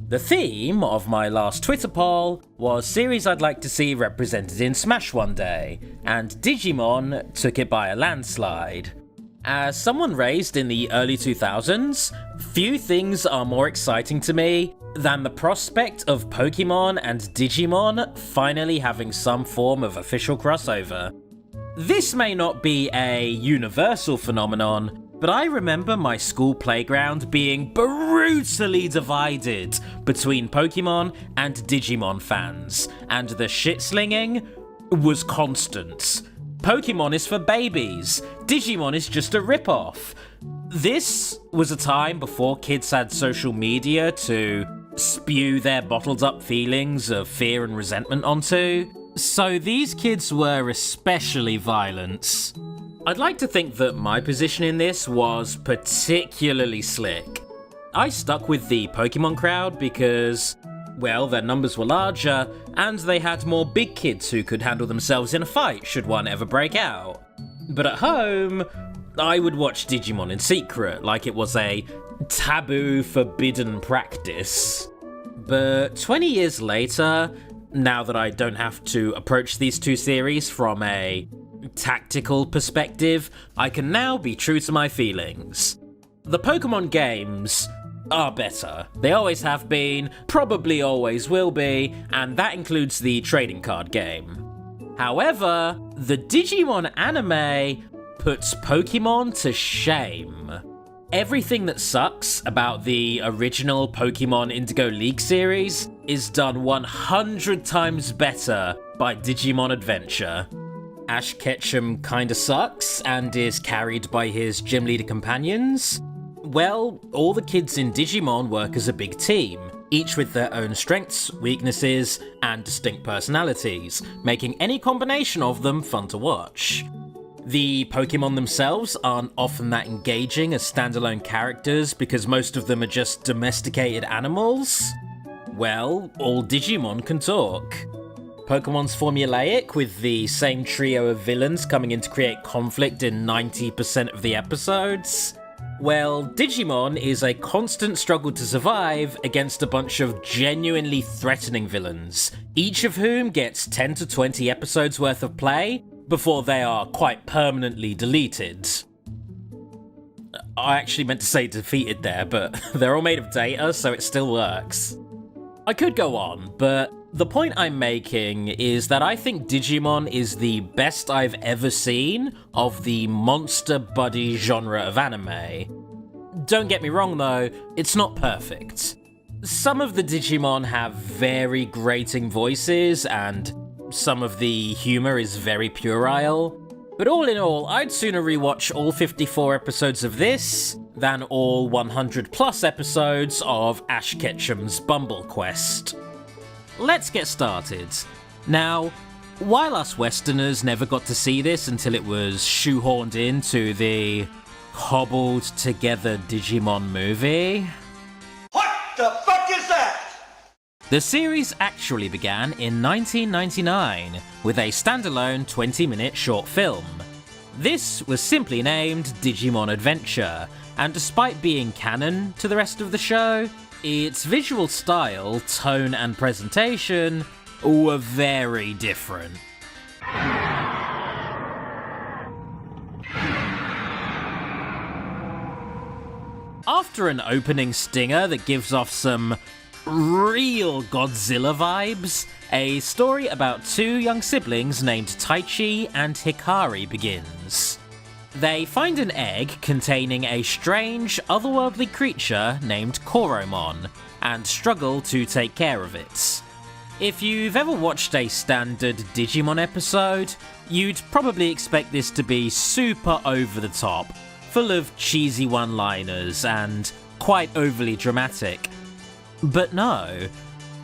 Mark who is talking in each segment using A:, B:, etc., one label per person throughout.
A: The theme of my last Twitter poll was series I'd like to see represented in Smash one day, and Digimon took it by a landslide. As someone raised in the early 2000s, few things are more exciting to me than the prospect of Pokemon and Digimon finally having some form of official crossover. This may not be a universal phenomenon, but I remember my school playground being brutally divided between Pokemon and Digimon fans, and the shit-slinging was constant. Pokemon is for babies, Digimon is just a rip-off. This was a time before kids had social media to spew their bottled-up feelings of fear and resentment onto, so these kids were especially violent. I'd like to think that my position in this was particularly slick. I stuck with the Pokemon crowd because, well, their numbers were larger, and they had more big kids who could handle themselves in a fight should one ever break out. But at home, I would watch Digimon in secret, like it was a taboo, forbidden practice. But 20 years later, now that I don't have to approach these two series from a tactical perspective, I can now be true to my feelings. The Pokemon games are better. They always have been, probably always will be, and that includes the trading card game. However, the Digimon anime puts Pokemon to shame. Everything that sucks about the original Pokemon Indigo League series is done 100 times better by Digimon Adventure. Ash Ketchum kinda sucks and is carried by his gym leader companions. Well, all the kids in Digimon work as a big team, each with their own strengths, weaknesses, and distinct personalities, making any combination of them fun to watch. The Pokemon themselves aren't often that engaging as standalone characters because most of them are just domesticated animals. Well, all Digimon can talk. Pokemon's formulaic, with the same trio of villains coming in to create conflict in 90% of the episodes. Well, Digimon is a constant struggle to survive against a bunch of genuinely threatening villains, each of whom gets 10 to 20 episodes worth of play before they are quite permanently deleted. I actually meant to say defeated there, but they're all made of data, so it still works. I could go on, but the point I'm making is that I think Digimon is the best I've ever seen of the monster buddy genre of anime. Don't get me wrong though, it's not perfect. Some of the Digimon have very grating voices, and some of the humour is very puerile. But all in all, I'd sooner rewatch all 54 episodes of this than all 100 plus episodes of Ash Ketchum's Bumble Quest. Let's get started. Now, while us Westerners never got to see this until it was shoehorned into the cobbled together Digimon movie.
B: What the fuck is that?
A: The series actually began in 1999 with a standalone 20-minute short film. This was simply named Digimon Adventure, and despite being canon to the rest of the show, its visual style, tone, and presentation were very different. After an opening stinger that gives off some real Godzilla vibes, a story about two young siblings named Taichi and Hikari begins. They find an egg containing a strange, otherworldly creature named Koromon, and struggle to take care of it. If you've ever watched a standard Digimon episode, you'd probably expect this to be super over the top, full of cheesy one-liners and quite overly dramatic. But no,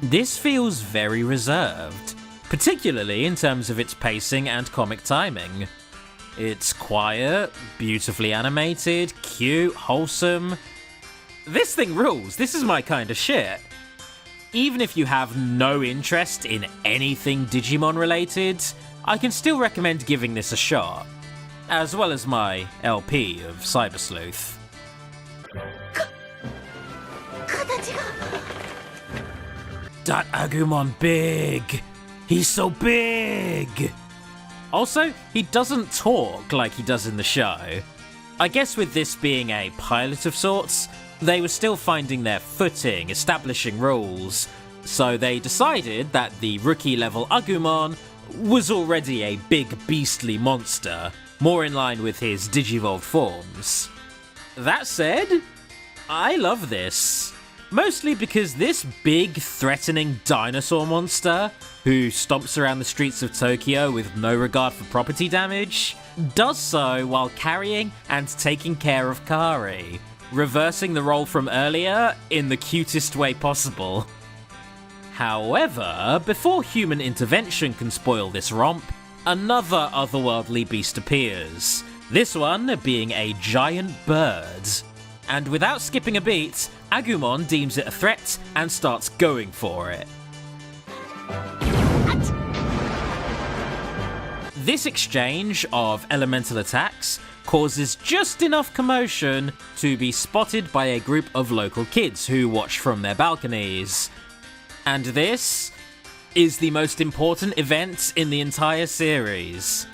A: this feels very reserved, particularly in terms of its pacing and comic timing. It's quiet, beautifully animated, cute, wholesome. This thing rules, this is my kind of shit. Even if you have no interest in anything Digimon related, I can still recommend giving this a shot, as well as my LP of Cyber Sleuth. That Agumon big! He's so big! Also, he doesn't talk like he does in the show. I guess with this being a pilot of sorts, they were still finding their footing, establishing rules, so they decided that the rookie-level Agumon was already a big beastly monster, more in line with his Digivolved forms. That said, I love this. Mostly because this big, threatening dinosaur monster, who stomps around the streets of Tokyo with no regard for property damage, does so while carrying and taking care of Kari, reversing the role from earlier in the cutest way possible. However, before human intervention can spoil this romp, another otherworldly beast appears, this one being a giant bird. And without skipping a beat, Agumon deems it a threat and starts going for it. This exchange of elemental attacks causes just enough commotion to be spotted by a group of local kids who watch from their balconies. And this is the most important event in the entire series.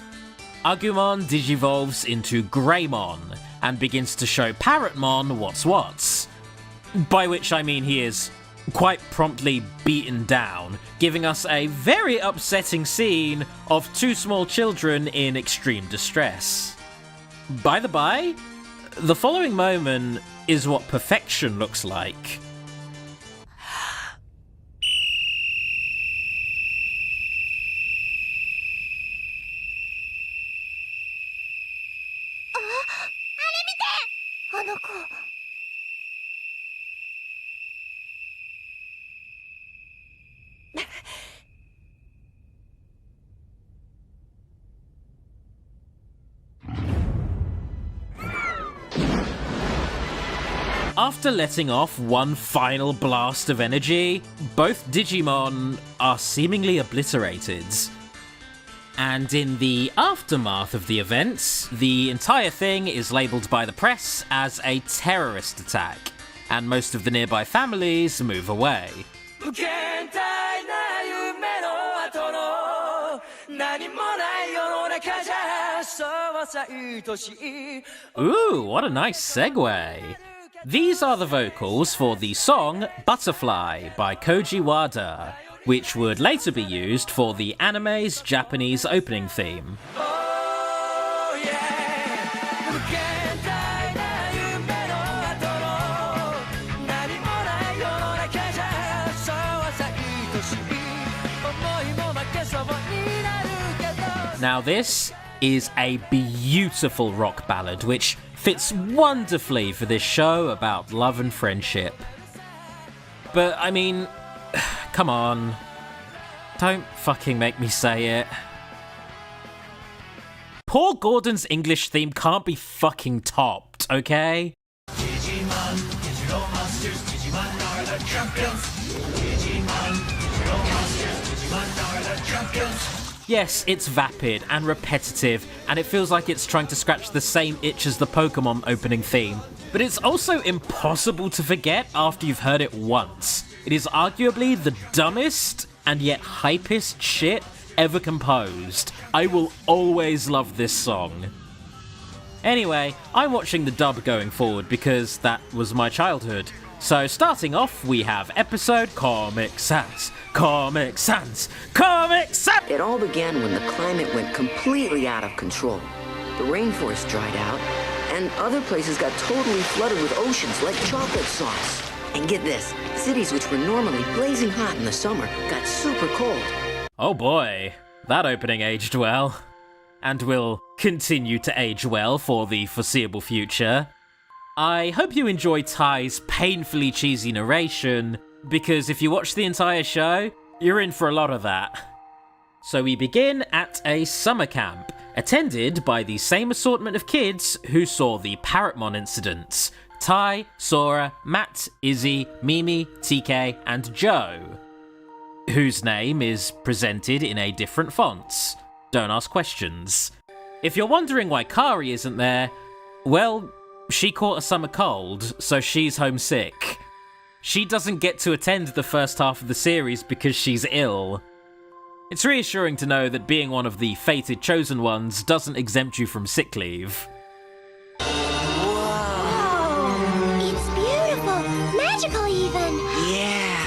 A: Agumon digivolves into Greymon and begins to show Parrotmon what's what. By which I mean he is quite promptly beaten down, giving us a very upsetting scene of two small children in extreme distress. By the by, the following moment is what perfection looks like. After letting off one final blast of energy, both Digimon are seemingly obliterated. And in the aftermath of the events, the entire thing is labelled by the press as a terrorist attack, and most of the nearby families move away. Ooh, what a nice segue! These are the vocals for the song Butterfly by Koji Wada, which would later be used for the anime's Japanese opening theme. Now this is a beautiful rock ballad which fits wonderfully for this show about love and friendship. But I mean, come on. Don't fucking make me say it. Paul Gordon's English theme can't be fucking topped, okay? Digimon, digital monsters, Digimon are the champions. Digimon, digital monsters, Digimon are the champions. Yes, it's vapid and repetitive, and it feels like it's trying to scratch the same itch as the Pokemon opening theme. But it's also impossible to forget after you've heard it once. It is arguably the dumbest and yet hypest shit ever composed. I will always love this song. Anyway, I'm watching the dub going forward because that was my childhood. So starting off, we have episode Comic Sans. Comic Sans! Comic Sans!
C: It all began when the climate went completely out of control. The rainforest dried out, and other places got totally flooded with oceans like chocolate sauce. And get this, cities which were normally blazing hot in the summer got super cold.
A: Oh boy, that opening aged well. And will continue to age well for the foreseeable future. I hope you enjoy Ty's painfully cheesy narration, because if you watch the entire show, you're in for a lot of that. So we begin at a summer camp, attended by the same assortment of kids who saw the Parrotmon incidents: Ty, Sora, Matt, Izzy, Mimi, TK, and Joe, whose name is presented in a different fonts. Don't ask questions. If you're wondering why Kari isn't there, well, she caught a summer cold, so she's homesick. She doesn't get to attend the first half of the series because she's ill. It's reassuring to know that being one of the fated chosen ones doesn't exempt you from sick leave.
D: It's beautiful. Magical, even.
C: Yeah.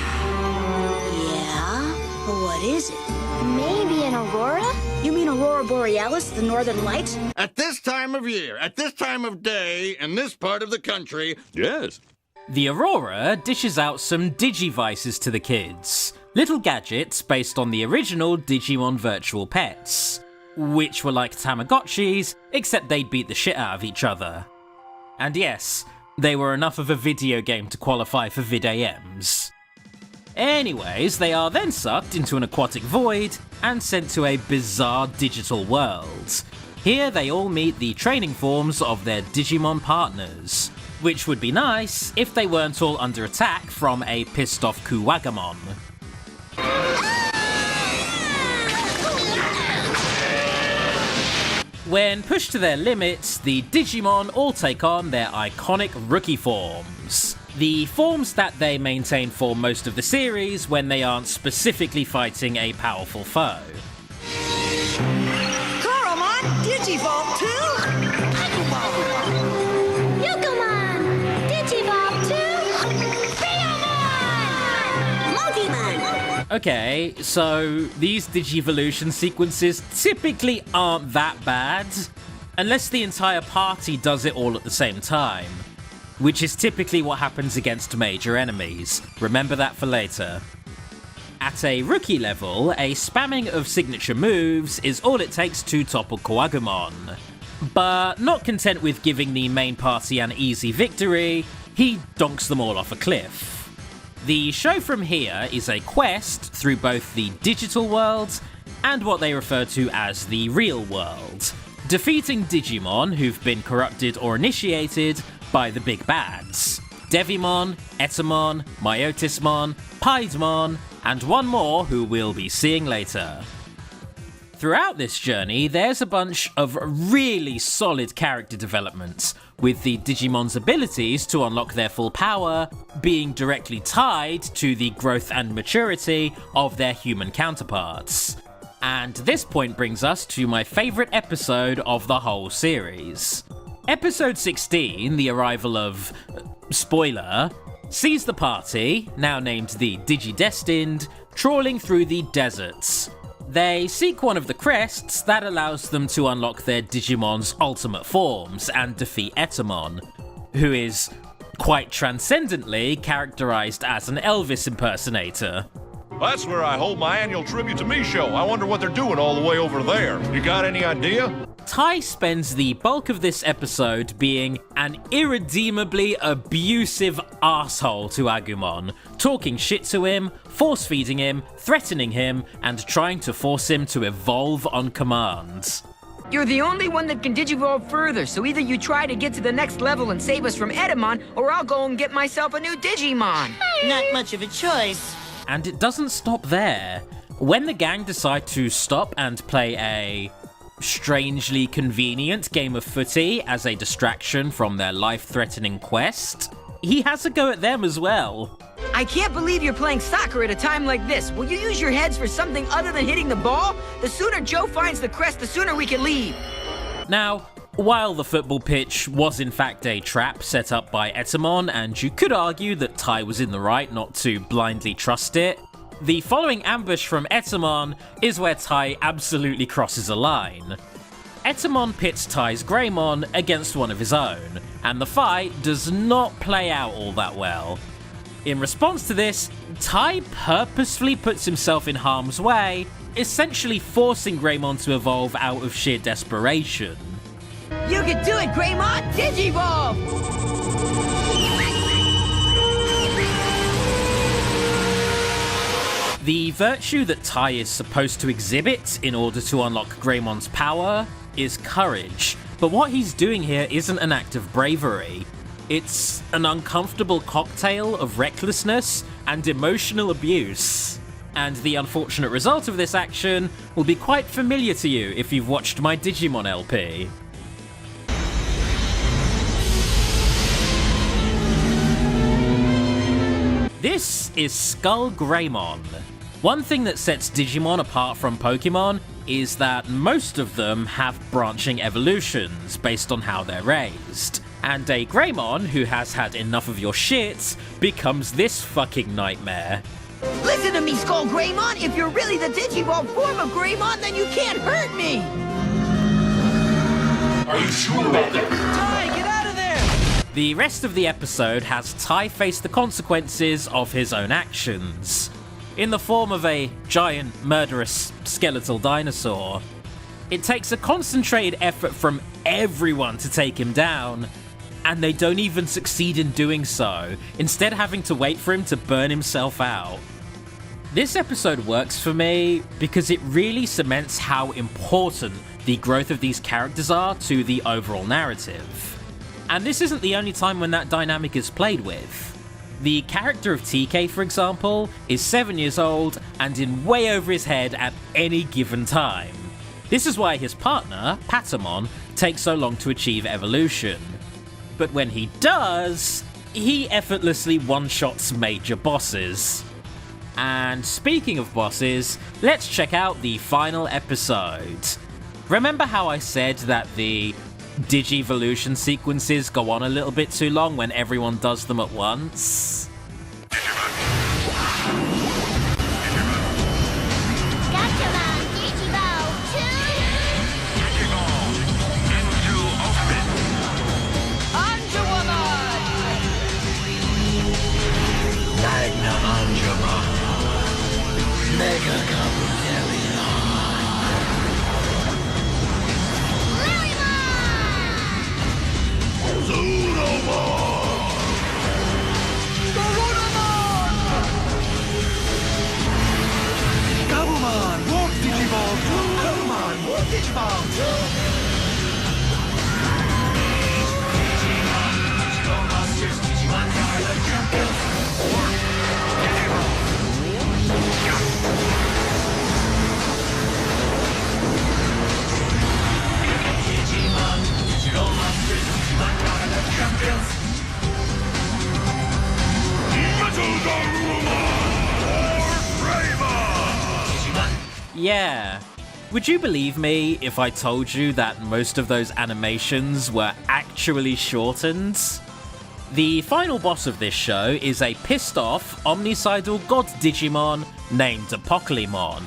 C: What is it?
D: Maybe an aurora?
C: You mean Aurora Borealis, the Northern Lights?
E: At this time of year, at this time of day, in this part of the country, yes.
A: The Aurora dishes out some Digivices to the kids. Little gadgets based on the original Digimon virtual pets, which were like Tamagotchis, except they'd beat the shit out of each other. And yes, they were enough of a video game to qualify for VidAMs. Anyways, they are then sucked into an aquatic void and sent to a bizarre digital world. Here they all meet the training forms of their Digimon partners, which would be nice if they weren't all under attack from a pissed off Kuwagamon. When pushed to their limits, the Digimon all take on their iconic rookie forms. The forms that they maintain for most of the series when they aren't specifically fighting a powerful foe.
C: Coromon, Digivolve 2!
D: Yokomon! Digivolve 2! VidAMon!
C: Multimon!
A: Okay, so these Digivolution sequences typically aren't that bad, unless the entire party does it all at the same time, which is typically what happens against major enemies. Remember that for later. At a rookie level, a spamming of signature moves is all it takes to topple Kuwagumon. But not content with giving the main party an easy victory, he donks them all off a cliff. The show from here is a quest through both the digital world and what they refer to as the real world, defeating Digimon who've been corrupted or initiated by the big bads. Devimon, Etamon, Myotismon, Piedmon, and one more who we'll be seeing later. Throughout this journey, there's a bunch of really solid character developments, with the Digimon's abilities to unlock their full power being directly tied to the growth and maturity of their human counterparts. And this point brings us to my favourite episode of the whole series. Episode 16, the arrival of... spoiler, sees the party, now named the Digidestined, trawling through the deserts. They seek one of the crests that allows them to unlock their Digimon's ultimate forms and defeat Etamon, who is quite transcendently characterized as an Elvis impersonator.
F: That's where I hold my annual Tribute to Me show. I wonder what they're doing all the way over there. You got any idea?
A: Tai spends the bulk of this episode being an irredeemably abusive asshole to Agumon, talking shit to him, force-feeding him, threatening him, and trying to force him to evolve on command.
G: You're the only one that can digivolve further, so either you try to get to the next level and save us from Etamon, or I'll go and get myself a new Digimon.
H: Not much of a choice.
A: And it doesn't stop there. When the gang decide to stop and play a strangely convenient game of footy as a distraction from their life-threatening quest, he has a go at them as well.
G: I can't believe you're playing soccer at a time like this. Will you use your heads for something other than hitting the ball? The sooner Joe finds the crest, the sooner we can leave.
A: Now, while the football pitch was in fact a trap set up by Etamon, and you could argue that Tai was in the right not to blindly trust it, the following ambush from Etamon is where Tai absolutely crosses a line. Etamon pits Tai's Greymon against one of his own, and the fight does not play out all that well. In response to this, Tai purposefully puts himself in harm's way, essentially forcing Greymon to evolve out of sheer desperation.
G: You can do it, Greymon! Digivolve!
A: The virtue that Tai is supposed to exhibit in order to unlock Greymon's power is courage, but what he's doing here isn't an act of bravery. It's an uncomfortable cocktail of recklessness and emotional abuse. And the unfortunate result of this action will be quite familiar to you if you've watched my Digimon LP. This is Skull Greymon. One thing that sets Digimon apart from Pokemon is that most of them have branching evolutions based on how they're raised. And a Greymon who has had enough of your shit becomes this fucking nightmare.
G: Listen to me, Skull Greymon! If you're really the Digimon form of Greymon, then you can't hurt me!
F: Are you sure about that?
G: Ty, get out of there!
A: The rest of the episode has Tai face the consequences of his own actions, in the form of a giant, murderous, skeletal dinosaur. It takes a concentrated effort from everyone to take him down, and they don't even succeed in doing so, instead having to wait for him to burn himself out. This episode works for me because it really cements how important the growth of these characters are to the overall narrative. And this isn't the only time when that dynamic is played with. The character of TK, for example, is 7 years old and in way over his head at any given time. This is why his partner, Patamon, takes so long to achieve evolution. But when he does, he effortlessly one-shots major bosses. And speaking of bosses, let's check out the final episode. Remember how I said that the Digivolution sequences go on a little bit too long when everyone does them at once?
D: Digimon, Digimon
B: 2!
A: Yeah. Would you believe me if I told you that most of those animations were actually shortened? The final boss of this show is a pissed-off, omnicidal god Digimon named Apocalypse,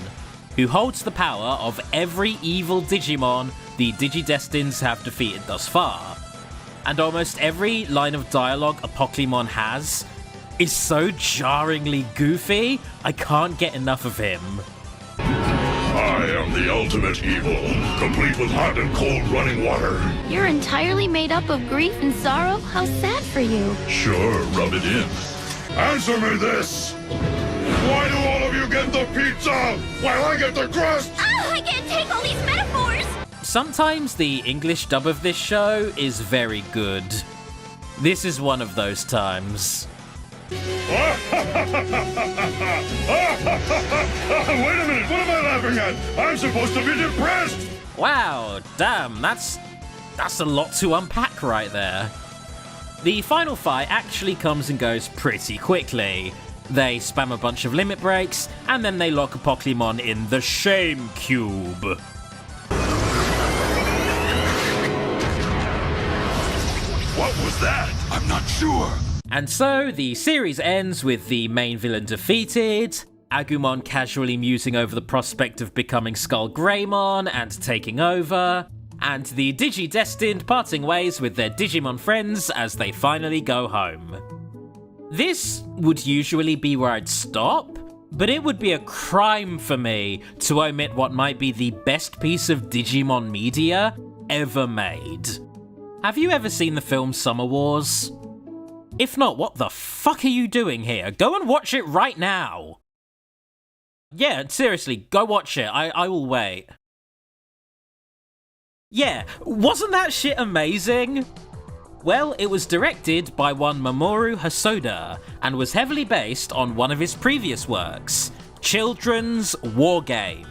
A: who holds the power of every evil Digimon the Digidestins have defeated thus far. And almost every line of dialogue Apocalypse has is so jarringly goofy, I can't get enough of him.
F: I am the ultimate evil, complete with hot and cold running water.
D: You're entirely made up of grief and sorrow? How sad for you.
F: Sure, rub it in. Answer me this! Why do all of you get the pizza while I get the crust?
D: Oh, I can't take all these metaphors!
A: Sometimes the English dub of this show is very good. This is one of those times.
F: Wait a minute, what am I laughing at? I'm supposed to be depressed!
A: Wow, damn, that's a lot to unpack right there. The final fight actually comes and goes pretty quickly. They spam a bunch of limit breaks, and then they lock Apocalypse in the Shame Cube.
F: What was that? I'm not sure.
A: And so, the series ends with the main villain defeated, Agumon casually musing over the prospect of becoming Skull Greymon and taking over, and the Digidestined parting ways with their Digimon friends as they finally go home. This would usually be where I'd stop, but it would be a crime for me to omit what might be the best piece of Digimon media ever made. Have you ever seen the film Summer Wars? If not, what the fuck are you doing here? Go and watch it right now! Yeah, seriously, go watch it. I will wait. Yeah, wasn't that shit amazing? Well, it was directed by one Mamoru Hosoda, and was heavily based on one of his previous works, Children's War Game,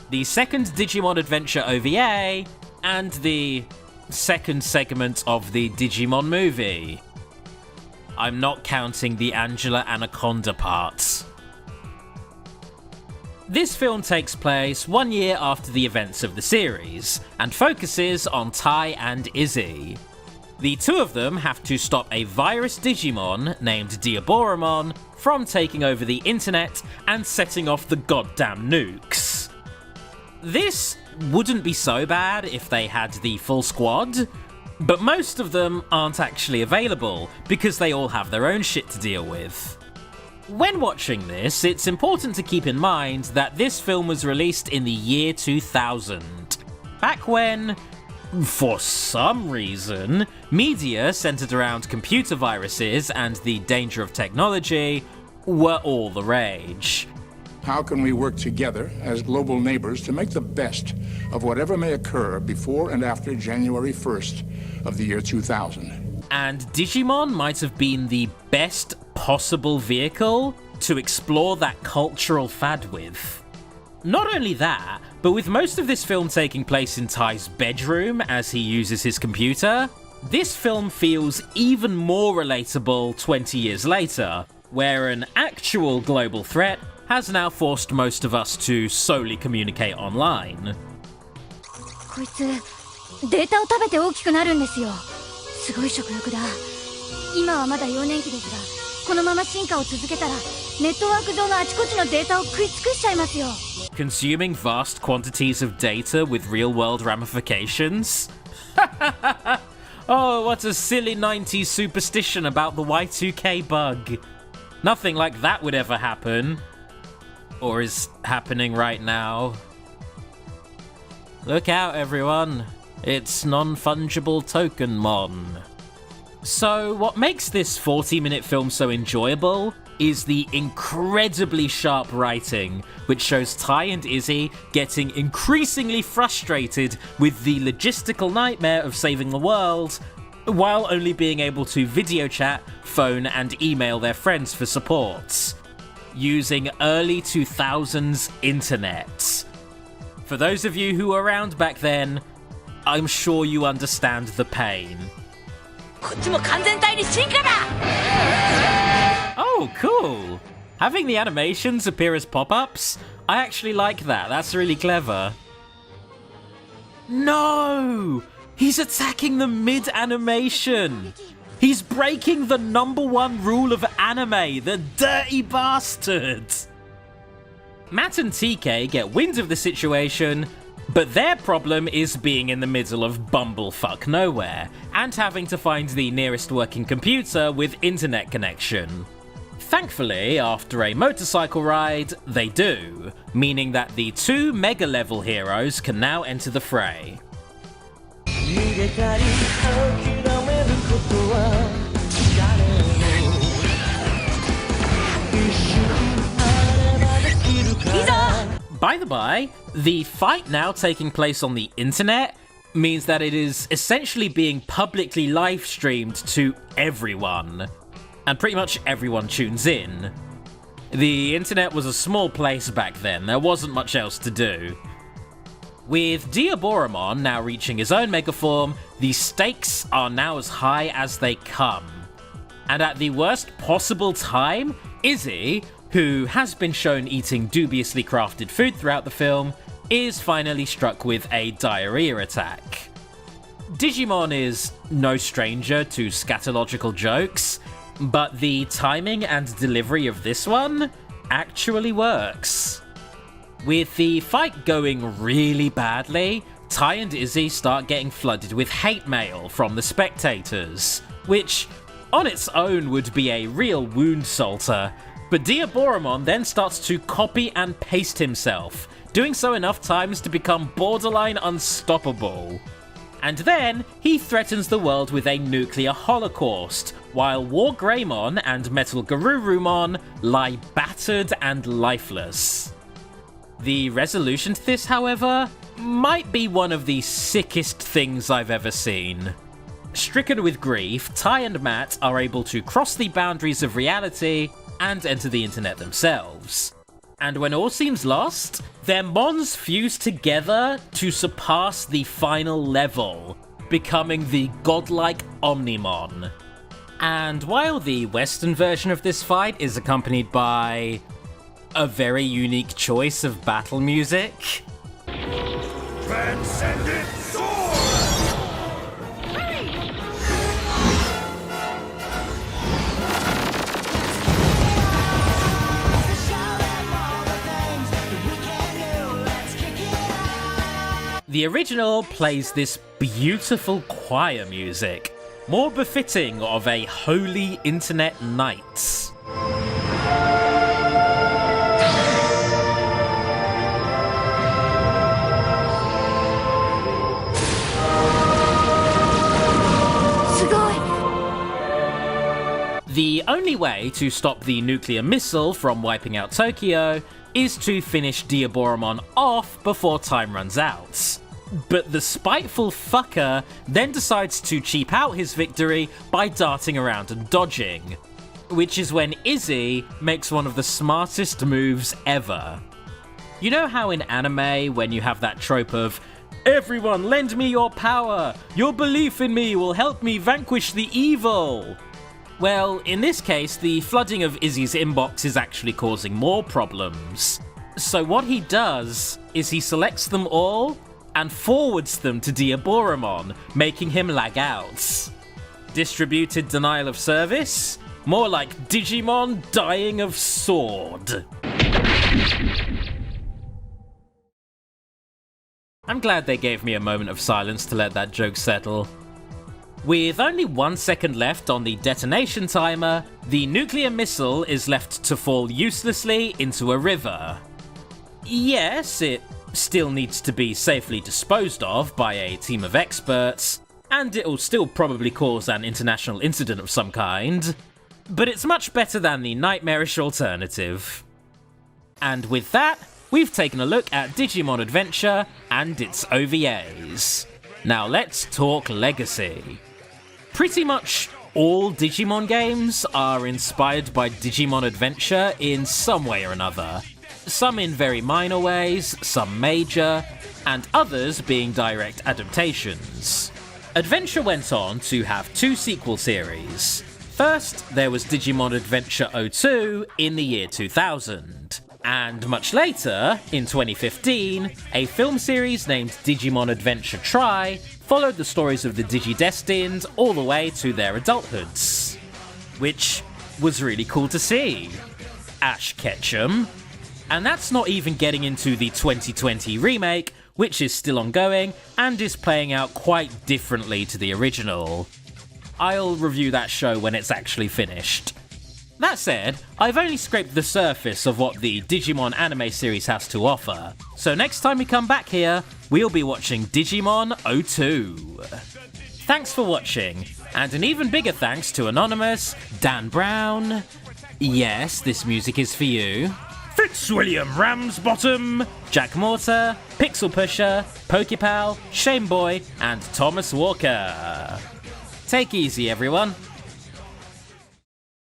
A: the second Digimon Adventure OVA, and the second segment of the Digimon movie. I'm not counting the Angela Anaconda parts. This film takes place 1 year after the events of the series, and focuses on Tai and Izzy. The two of them have to stop a virus Digimon named Diaboromon from taking over the internet and setting off the goddamn nukes. This wouldn't be so bad if they had the full squad, but most of them aren't actually available because they all have their own shit to deal with. When watching this, it's important to keep in mind that this film was released in the year 2000, back when, for some reason, media centered around computer viruses and the danger of technology were all the rage.
I: How can we work together as global neighbors to make the best of whatever may occur before and after January 1st of the year 2000?
A: And Digimon might have been the best possible vehicle to explore that cultural fad with. Not only that, but with most of this film taking place in Tai's bedroom as he uses his computer, this film feels even more relatable 20 years later, where an actual global threat has now forced most of us to solely communicate online.
D: こいつデータを食べて大きくなるんですよ。すごい食欲だ。今はまだ幼年期ですが、このまま進化を続けたらネットワーク上のあちこちのデータを食い尽くしちゃいますよ。
A: Consuming vast quantities of data with real-world ramifications? Oh, what a silly 90s superstition about the Y2K bug. Nothing like that would ever happen. Or is happening right now. Look out, everyone. It's non-fungible tokenmon. So, what makes this 40-minute film so enjoyable is the incredibly sharp writing, which shows Tai and Izzy getting increasingly frustrated with the logistical nightmare of saving the world, while only being able to video chat, phone, and email their friends for support, using early 2000s internet. For those of you who were around back then, I'm sure you understand the pain. Oh, cool! Having the animations appear as pop-ups? I actually like that, that's really clever. No! He's attacking the mid-animation! He's breaking the #1 rule of anime, the dirty bastard! Matt and TK get wind of the situation, but their problem is being in the middle of bumblefuck nowhere, and having to find the nearest working computer with internet connection. Thankfully, after a motorcycle ride, they do, meaning that the two mega-level heroes can now enter the fray. By the by, the fight now taking place on the internet means that it is essentially being publicly live-streamed to everyone. And pretty much everyone tunes in. The internet was a small place back then, there wasn't much else to do. With Diaboromon now reaching his own megaform, the stakes are now as high as they come. And at the worst possible time, Izzy, who has been shown eating dubiously crafted food throughout the film, is finally struck with a diarrhea attack. Digimon is no stranger to scatological jokes, but the timing and delivery of this one actually works. With the fight going really badly, Tai and Izzy start getting flooded with hate mail from the spectators, which on its own would be a real wound salter, but Diaboromon then starts to copy and paste himself, doing so enough times to become borderline unstoppable. And then, he threatens the world with a nuclear holocaust, while War Greymon and Metal Garurumon lie battered and lifeless. The resolution to this, however, might be one of the sickest things I've ever seen. Stricken with grief, Tai and Matt are able to cross the boundaries of reality and enter the internet themselves. And when all seems lost, their mons fuse together to surpass the final level, becoming the godlike Omnimon. And while the Western version of this fight is accompanied by a very unique choice of battle music,
F: Transcendent sword!
A: the original plays this beautiful choir music, more befitting of a holy internet night. The only way to stop the nuclear missile from wiping out Tokyo is to finish Diaboromon off before time runs out. But the spiteful fucker then decides to cheap out his victory by darting around and dodging, which is when Izzy makes one of the smartest moves ever. You know how in anime, when you have that trope of, "Everyone lend me your power, your belief in me will help me vanquish the evil"? Well, in this case, the flooding of Izzy's inbox is actually causing more problems. So what he does is he selects them all and forwards them to Diaboromon, making him lag out. Distributed denial of service? More like Digimon dying of sword. I'm glad they gave me a moment of silence to let that joke settle. With only 1 second left on the detonation timer, the nuclear missile is left to fall uselessly into a river. Yes, it still needs to be safely disposed of by a team of experts, and it'll still probably cause an international incident of some kind, but it's much better than the nightmarish alternative. And with that, we've taken a look at Digimon Adventure and its OVAs. Now let's talk legacy. Pretty much all Digimon games are inspired by Digimon Adventure in some way or another. Some in very minor ways, some major, and others being direct adaptations. Adventure went on to have 2 sequel series. First, there was Digimon Adventure OVA in the year 2000. And much later, in 2015, a film series named Digimon Adventure Tri followed the stories of the Digidestined all the way to their adulthoods. Which was really cool to see. Ash Ketchum. And that's not even getting into the 2020 remake, which is still ongoing and is playing out quite differently to the original. I'll review that show when it's actually finished. That said, I've only scraped the surface of what the Digimon anime series has to offer, so next time we come back here, we'll be watching Digimon OVA. Thanks for watching, and an even bigger thanks to Anonymous, Dan Brown, yes, this music is for you, Fitzwilliam Ramsbottom, Jack Mortar, Pixel Pusher, Pokepal, Shameboy, and Thomas Walker. Take easy, everyone.